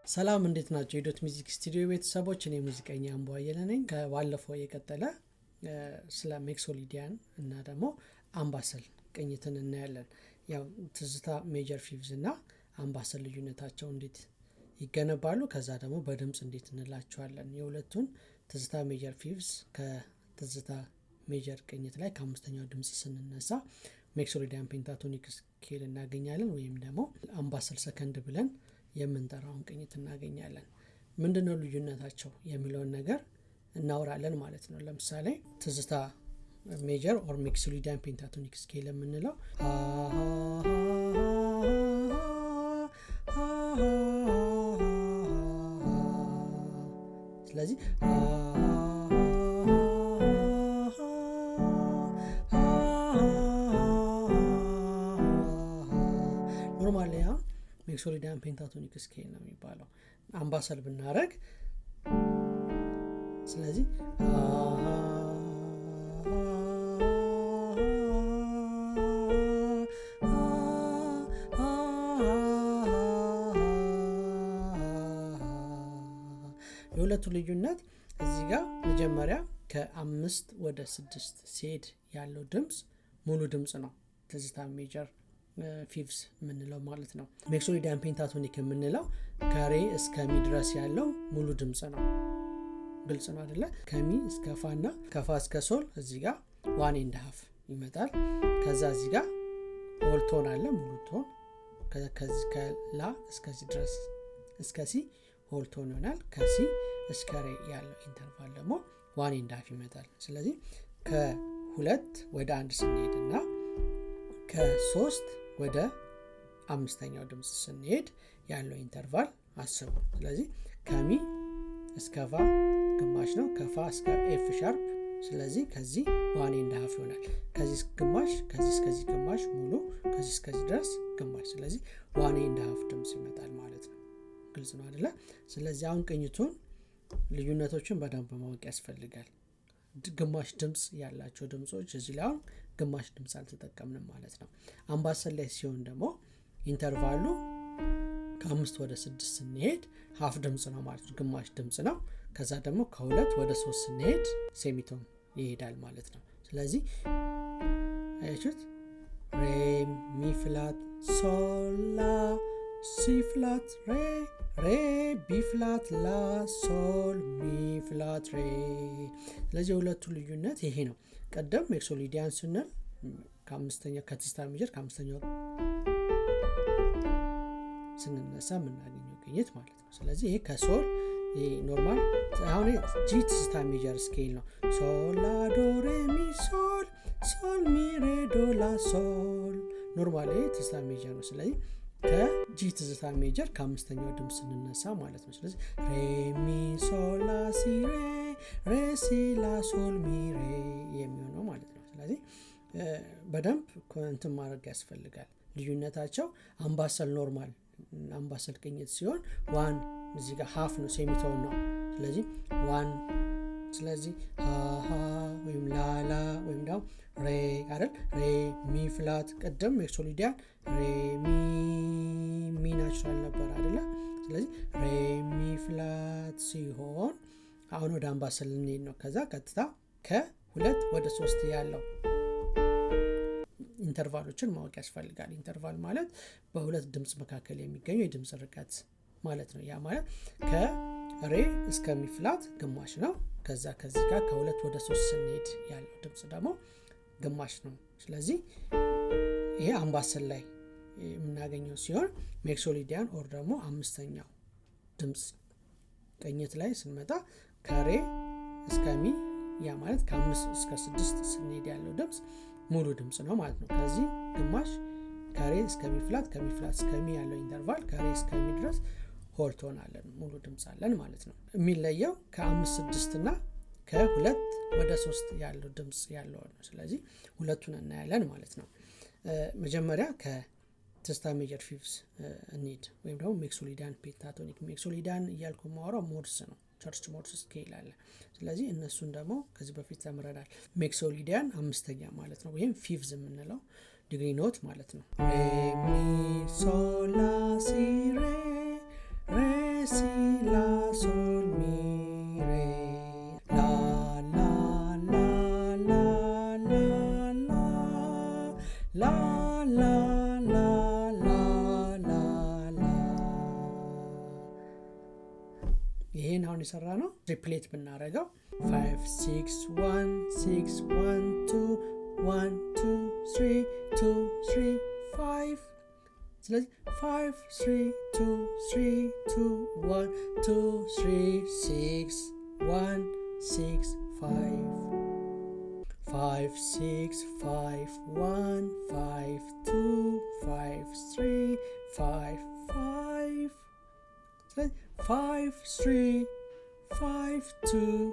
ሰላም እንዴት ናቸው? የዶት ሚውዚክ ስቱዲዮ ቤተሰቦች፣ እኔ ሙዚቀኛ አምቧየለ ነኝ። ከባለፈው የቀጠለ ስለ ሜክሶሊዲያን እና ደግሞ አምባሰል ቅኝትን እናያለን። ያው ትዝታ ሜጀር ፊቭዝ እና አምባሰል ልዩነታቸው እንዴት ይገነባሉ፣ ከዛ ደግሞ በድምጽ እንዴት እንላቸዋለን። የሁለቱን ትዝታ ሜጀር ፊቭዝ ከትዝታ ሜጀር ቅኝት ላይ ከአምስተኛው ድምጽ ስንነሳ ሜክሶሊዲያን ፔንታቶኒክ ስኬል እናገኛለን፣ ወይም ደግሞ አምባሰል ሰከንድ ብለን የምንጠራውን ቅኝት እናገኛለን። ምንድነው ልዩነታቸው የሚለውን ነገር እናወራለን ማለት ነው። ለምሳሌ ትዝታ ሜጀር ኦር ሜክሶሊዲያን ፔንታቶኒክ ስኬል የምንለው ስለዚህ ኖርማሊ ሜክሶሊዲያን ፔንታቶኒክ ስኬል ነው የሚባለው። አምባሰል ብናረግ ስለዚህ የሁለቱ ልዩነት እዚህ ጋር መጀመሪያ ከ5 ወደ 6 ሲሄድ ያለው ድምጽ ሙሉ ድምጽ ነው፣ ትዝታ ሜጀር ፊቭዝ የምንለው ማለት ነው። ሜክሶሊዲያን ፔንታቶኒክ የምንለው ከሬ እስከ ሚ ድረስ ያለው ሙሉ ድምጽ ነው። ግልጽ ነው አይደለ? ከሚ እስከ ፋ እና ከፋ እስከ ሶል እዚህ ጋር 1.5 ይመጣል። ከዛ እዚህ ጋር ሆል ቶን አለ፣ ሙሉ ቶን። ከዚህ ከላ እስከዚህ ድረስ እስከ ሲ ሆል ቶን ይሆናል። ከሲ እስከ ሬ ያለው ኢንተርቫል ደግሞ 1.5 ይመጣል። ስለዚህ ከ2 ወደ 1 ስንሄድ እና ከ3 ወደ 5ኛው ድምጽ ስንሄድ ያለው ኢንተርቫል አስቡ። ስለዚህ ከሚ እስከ ፋ ግማሽ ነው፣ ከፋ እስከ ኤፍ ሻርፕ። ስለዚህ ከዚህ 1.5 ይሆናል። ከዚህ ግማሽ፣ ከዚህ እስከዚህ ግማሽ ሙሉ፣ ከዚህ እስከዚህ ድረስ ግማሽ። ስለዚህ 1.5 ድምጽ ይመጣል ማለት ነው። ግልጽ ነው አይደለ? ስለዚህ አሁን ቅኝቱን ልዩነቶችን በደንብ ማወቅ ያስፈልጋል። ግማሽ ድምጽ ያላቸው ድምጾች እዚህ ላይ አሁን ግማሽ ድምጽ አልተጠቀምንም ማለት ነው። አምባሰል ላይ ሲሆን ደግሞ ኢንተርቫሉ ከ5 ወደ 6 ስንሄድ ሀፍ ድምጽ ነው ማለት ነው፣ ግማሽ ድምጽ ነው። ከዛ ደግሞ ከ2 ወደ 3 ስንሄድ ሴሚቶን ይሄዳል ማለት ነው። ስለዚህ አያችሁት? ሬ ሚ ፍላት ሶል ላ ሲ ፍላት ሬ ቢ ፍላት ላ ሶል ሚ ፍላት ሬ። ስለዚህ የሁለቱ ልዩነት ይሄ ነው። ቀደም ሜክሶሊዲያን ስንል ከትዝታ ሜጀር ከአምስተኛው ስንነሳ የምናገኘው ቅኝት ማለት ነው። ስለዚህ ይሄ ከሶል ይሄ ኖርማል አሁን ጂ ትዝታ ሜጀር ስኬል ነው። ሶል ላ ዶ ሬ ሚ ሶል ሶል ሚ ሬ ዶ ላ ሶል ኖርማል ይሄ ትዝታ ሜጀር ነው። ስለዚህ ከጂ ትዝታ ሜጀር ከአምስተኛው ድምጽ ስንነሳ ማለት ነው። ስለዚህ ሬ ሚ ሶል ላ ሲ ሬ ሲ ላ ሶል ሚ ሬ የሚሆነው ማለት ነው። ስለዚህ በደንብ እንትን ማድረግ ያስፈልጋል። ልዩነታቸው አምባሰል ኖርማል አምባሰል ቅኝት ሲሆን ዋን እዚህ ጋር ሀፍ ነው፣ ሴሚቶን ነው። ስለዚህ ዋን ስለዚህ ሃሃ ወይም ላላ ወይም ደግሞ ሬ አይደል? ሬ ሚ ፍላት ቀደም ሜክሶሊዲያን ሬ ሚ ናቹራል ነበር አይደለ? ስለዚህ ሬ ሚ ፍላት ሲሆን አሁን ወደ አምባሰል ልንሄድ ነው። ከዛ ቀጥታ ከ2 ወደ 3 ያለው ኢንተርቫሎችን ማወቅ ያስፈልጋል። ኢንተርቫል ማለት በሁለት ድምጽ መካከል የሚገኙ የድምጽ ርቀት ማለት ነው። ያ ማለት ከሬ እስከ ሚ ፍላት ግማሽ ነው። ከዛ ከዚህ ጋር ከ2 ወደ 3 ስንሄድ ያለው ድምጽ ደግሞ ግማሽ ነው። ስለዚህ ይሄ አምባሰል ላይ የምናገኘው ሲሆን ሜክሶሊዲያን ኦር ደግሞ አምስተኛው ድምጽ ቅኝት ላይ ስንመጣ ከሬ እስከ ሚ ያ ማለት ከ5 እስከ 6 ስንሄድ ያለው ድምጽ ሙሉ ድምጽ ነው ማለት ነው። ከዚህ ግማሽ ከሬ እስከ ሚ ፍላት ከሚ ፍላት እስከ ሚ ያለው ኢንተርቫል ከሬ እስከ ሚ ድረስ ሆል ቶን አለን፣ ሙሉ ድምጽ አለን ማለት ነው። የሚለየው ከ5 6 እና ከ2 ወደ 3 ያለው ድምጽ ያለው ነው። ስለዚህ ሁለቱን እናያለን ማለት ነው። መጀመሪያ ከትዝታ ሜጀር ፊቭዝ እንሂድ፣ ወይም ደግሞ ሜክሶሊዲያን ፔንታቶኒክ። ሜክሶሊዲያን እያልኩ ማወራው ሞድስ ነው፣ ቸርች ሞድስ ስኬል አለ። ስለዚህ እነሱን ደግሞ ከዚህ በፊት ተምረናል። ሜክሶሊዲያን 5ኛ ማለት ነው፣ ወይም ፊቭዝ የምንለው ዲግሪ ኖት ማለት ነው። ሬ ሚ ሶል ላ ሲ ሬ si la sol mi re la la la la la la la la la la la la ይሄን አሁን የሰራ ነው ሪፕሌት ብናደርገው 5 6 1 6 1 2 1 2 3 2 3 5 ስለዚህ 5 3 2 3 2 1 2 3 6 1 6 5 5 6 5 1 5 2 5 3 5 5 ስለዚህ 5 3 5 2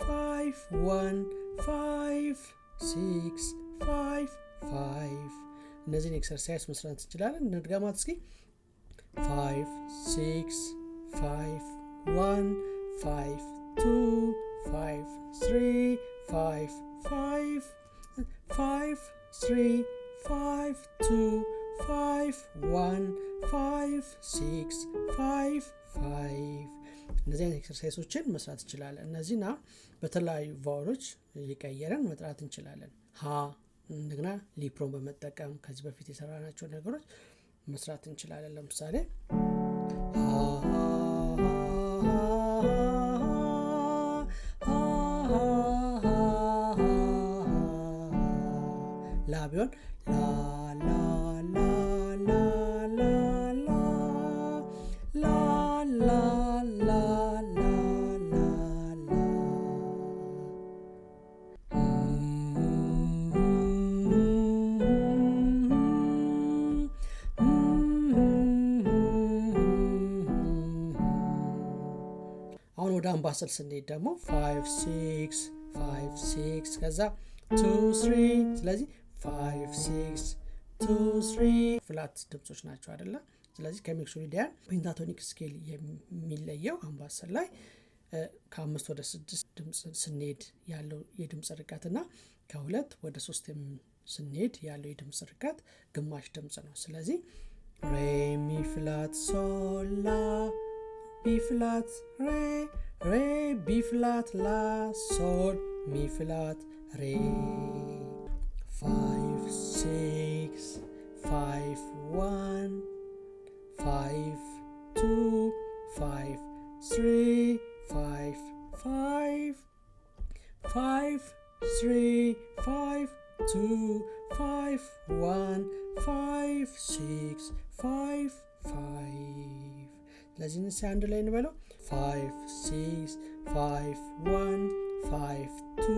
5 1 5 6 5 5 እነዚህን ኤክሰርሳይዝ መስራት እንችላለን እንድገማት እስኪ 5 6 5 1 5 2 5 3 5 5 5 3 5 2 5 1 5 6 5 5 እነዚህን ኤክሰርሳይሶችን መስራት እንችላለን እነዚህና በተለያዩ ቫውሎች እየቀየረን መጥራት እንችላለን ሀ እንደገና ሊፕሮን በመጠቀም ከዚህ በፊት የሰራናቸው ነገሮች መስራት እንችላለን ለምሳሌ ላ ቢሆን ላ ላ ላ ላ ላ ላ ላ ላ ላ ወደ አምባሰል ስንሄድ ደግሞ 5 6 5 6 ከዛ 2 3 ስለዚህ 5 6 2 3 ፍላት ድምጾች ናቸው አይደለ ስለዚህ ከሚክሶሊዲያን ፔንታቶኒክ ስኬል የሚለየው አምባሰል ላይ ከ5 ወደ 6 ድምጽ ስንሄድ ያለው የድምጽ ርቀትና ከ2 ወደ 3 ስንሄድ ያለው የድምጽ ርቀት ግማሽ ድምጽ ነው ስለዚህ ሬ ሚ ፍላት ሶል ላ ቢ ፍላት ሬ ሬ ቢ ፍላት ላ ሶል ሚ ፍላት ሬ 5 6 5 1 5 2 5 3 5 5 5 3 5 2 5 1 5 6 5 5 ለዚህ ንስ አንድ ላይ እንበለው 5 6 5 1 5 2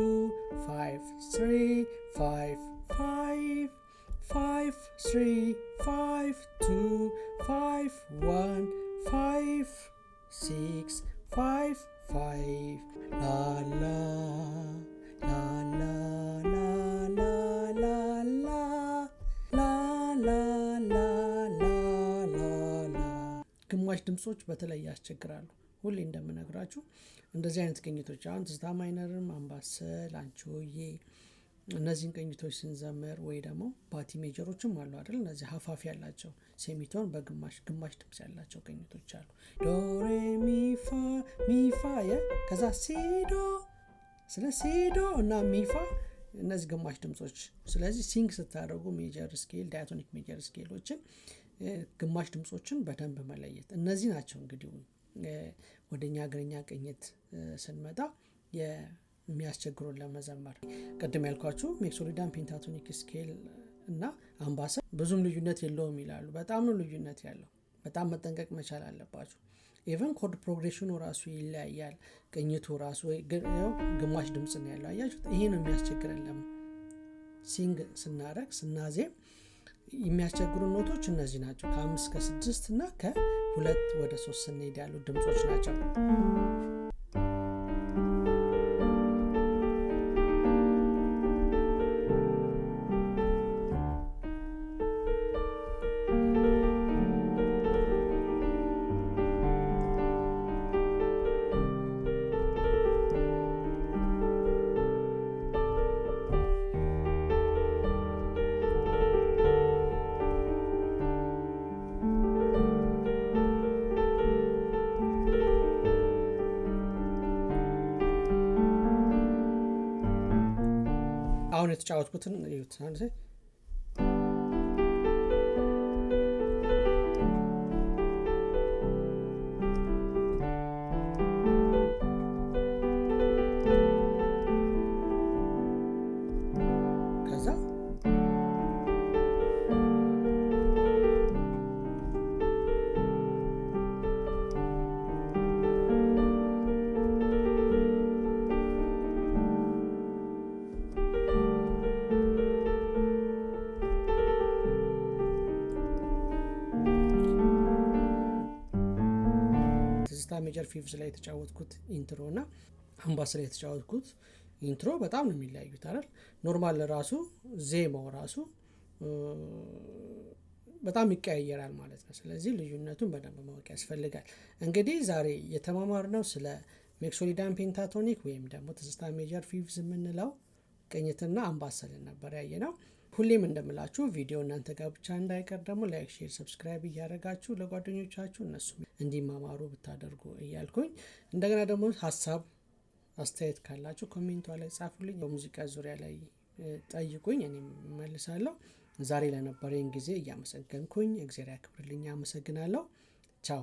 5 3 5 5 5 3 5 2 5 1 5 6 5 5 la la la la la la la la la la la ግማሽ ድምጾች በተለይ ያስቸግራሉ ሁሌ እንደምነግራችሁ እንደዚህ አይነት ቅኝቶች አሁን ትዝታ ማይነርም አምባሰል አንቺሆዬ እነዚህን ቅኝቶች ስንዘምር ወይ ደግሞ ባቲ ሜጀሮችም አሉ አይደል እነዚህ ሀፋፍ ያላቸው ሴሚቶን በግማሽ ድምጽ ያላቸው ቅኝቶች አሉ ዶ ሬ ሚ ፋ ከዛ ሲዶ ስለ ሲዶ እና ሚፋ እነዚህ ግማሽ ድምጾች ስለዚህ ሲንግ ስታደርጉ ሜጀር ስኬል ዳያቶኒክ ሜጀር ስኬሎችን ግማሽ ድምጾችን በደንብ መለየት እነዚህ ናቸው እንግዲህ ወደኛ ሀገርኛ ቅኝት ስንመጣ የሚያስቸግሩን ለመዘመር ቀደም ያልኳችሁ ሜክሶሊዳን ፔንታቶኒክ ስኬል እና አምባሰል ብዙም ልዩነት የለውም ይላሉ በጣም ነው ልዩነት ያለው በጣም መጠንቀቅ መቻል አለባችሁ ኢቨን ኮርድ ፕሮግሬሽኑ ራሱ ይለያያል ቅኝቱ ራሱ ግማሽ ድምጽ ነው ያለው አያችሁት ይሄ ነው የሚያስቸግረን ለምን ሲንግ ስናረግ ስናዜም የሚያስቸግሩ ኖቶች እነዚህ ናቸው ከ5 እስከ 6 እና ከ2 ወደ 3 ስንሄድ ያሉ ድምጾች ናቸው የተጫወትኩትን እዩት። ሜጀር ፊፍዝ ላይ የተጫወትኩት ኢንትሮ እና አምባሰል ላይ የተጫወትኩት ኢንትሮ በጣም ነው የሚለያዩት አይደል? ኖርማል ራሱ ዜማው ራሱ በጣም ይቀያየራል ማለት ነው። ስለዚህ ልዩነቱን በደንብ ማወቅ ያስፈልጋል። እንግዲህ ዛሬ የተማማርነው ስለ ሜክሶሊዳን ፔንታቶኒክ ወይም ደግሞ ትዝታ ሜጀር ፊፍዝ የምንለው ቅኝትና አምባሰልን ነበር ያየነው። ሁሌም እንደምላችሁ ቪዲዮ እናንተ ጋር ብቻ እንዳይቀር ደግሞ ላይክ፣ ሼር፣ ሰብስክራይብ እያደረጋችሁ ለጓደኞቻችሁ እነሱ እንዲማማሩ ብታደርጉ እያልኩኝ እንደገና ደግሞ ሀሳብ አስተያየት ካላችሁ ኮሜንቷ ላይ ጻፉልኝ። በሙዚቃ ዙሪያ ላይ ጠይቁኝ፣ እኔም እመልሳለሁ። ዛሬ ለነበረኝ ጊዜ እያመሰገንኩኝ እግዚአብሔር ያክብርልኝ። አመሰግናለሁ። ቻው።